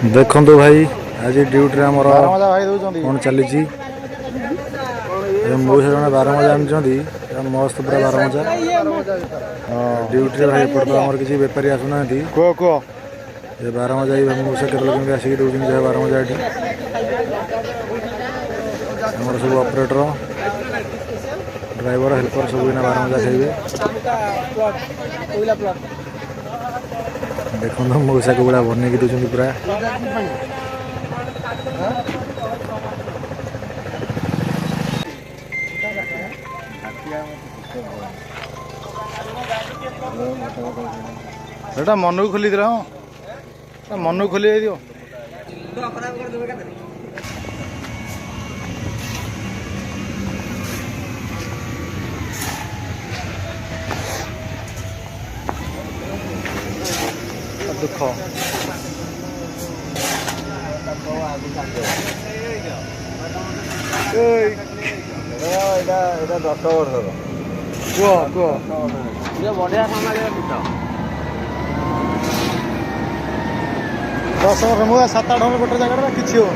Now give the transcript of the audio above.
देखो भाई आज ड्यूटी आमर कौन चली मौसा जन 12 मजा आनी मस्त पूरा 12 मजा ड्यूटी भाई एपट तो आम किसी बेपारी आसुना कह कह 12 मजा मौसा के आसिक दूसरी 12 मजा ये आम सब ऑपरेटर ड्राइवर हेल्पर सब 12 मजा खाइबे देखो मौसा को बड़ा बनई दूसरी पूरा मन को खोली हाँ मन को खोली दियो दुख एटा 10 वर्ष कह कह बढ़िया समाज 10 वर्ष मुझे 7-8 वर्ष गोटे जगह किसी हो